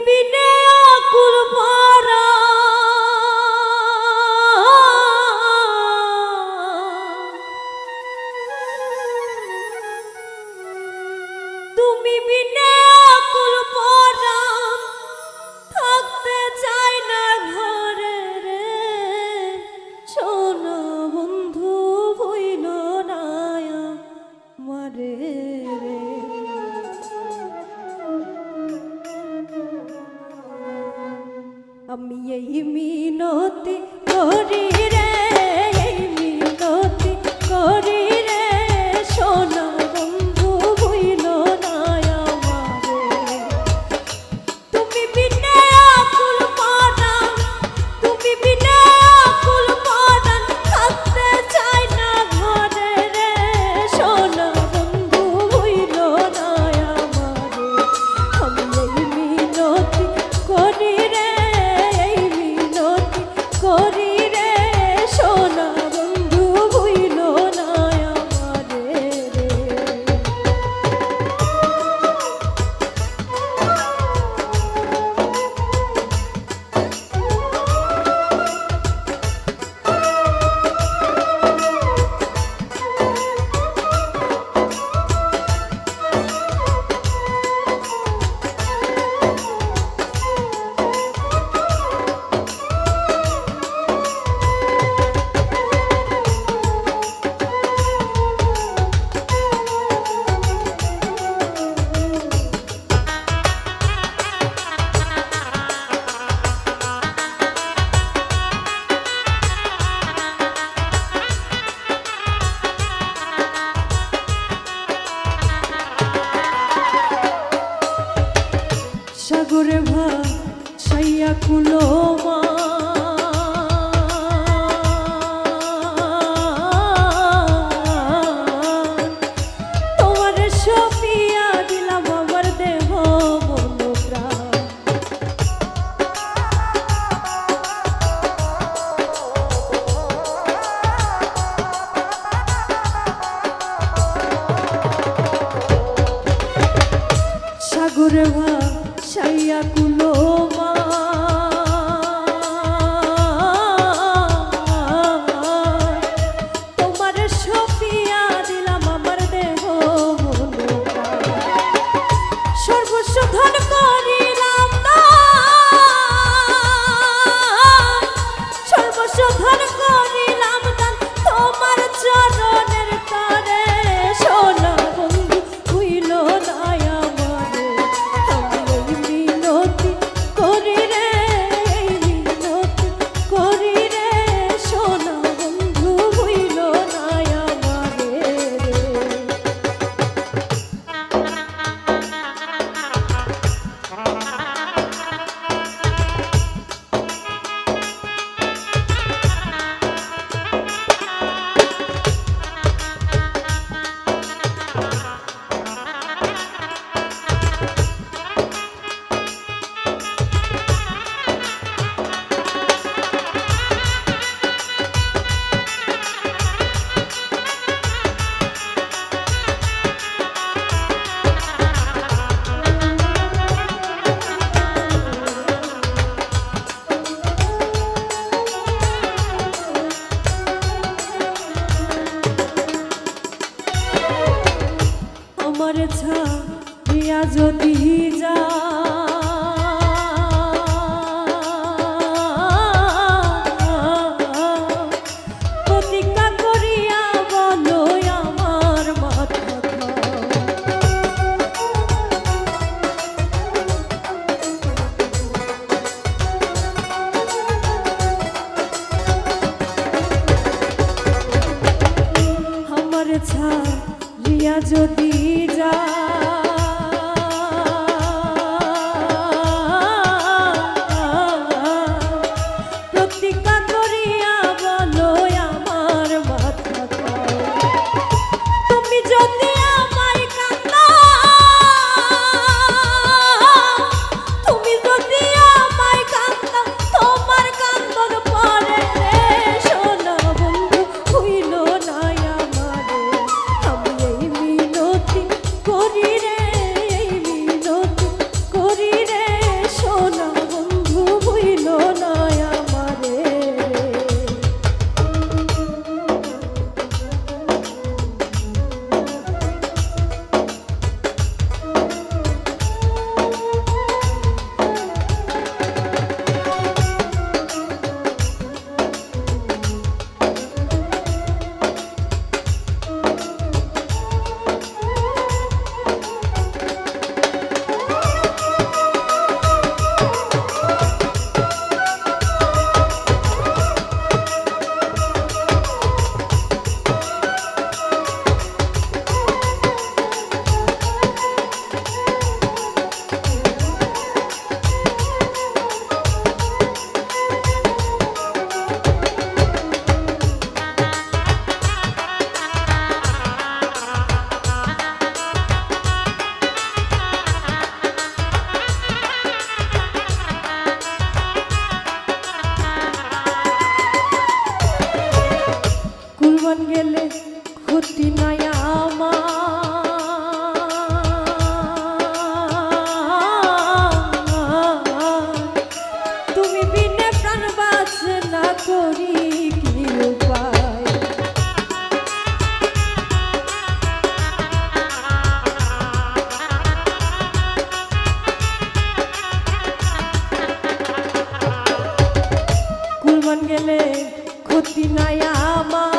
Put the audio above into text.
বিনে আকুল ভরা তুমি বিনে আকুল ভরা থাকতে চাই না ঘরে রে শোনো বন্ধু ভুইল না আমারে রে আমি এই মিনতি করি রে এই মিনতি করি রে সোনা বন্ধু ভুইল না আমারে তুমি বিনে আকুল পরাণ তুমি বিনে আকুল পরাণ থাকতে চাই না ঘরে রে সোনা বন্ধু ভুইল না আমারে আমি এই মিনতি করি রে করি রে সোনা বন্ধু ভুইল না আমারে রে সাগরে ভাসাইয়া কুলো তোমার সপিয়া দিলাম আমার দেহ মন প্রাণ সাগরে ভাসাইয়া কুলো তোমার সপিয়া দিলাম আমার দেহ মন সর্বস্ব ধন করিলাম সর্বস্ব ধন করিলাম তোমার চরণের তরে সোনা বন্ধু হইল না আমারে আমি এই মিনতি করি রে এই মিনতি করি রে সোনা বন্ধু হইল না আমারে রে আমার ছাড়িয়া যদি যা প্রতিজ্ঞা করিয়া বলো আমার মাথা আমার ছাড়িয়া যদি যা কুরবান গেলে ক্ষতি নাই আমার, তুমি বিনে প্রাণ বাঁচে না করি কি উপায়। কুরবান গেলে ক্ষতি নাই আমার,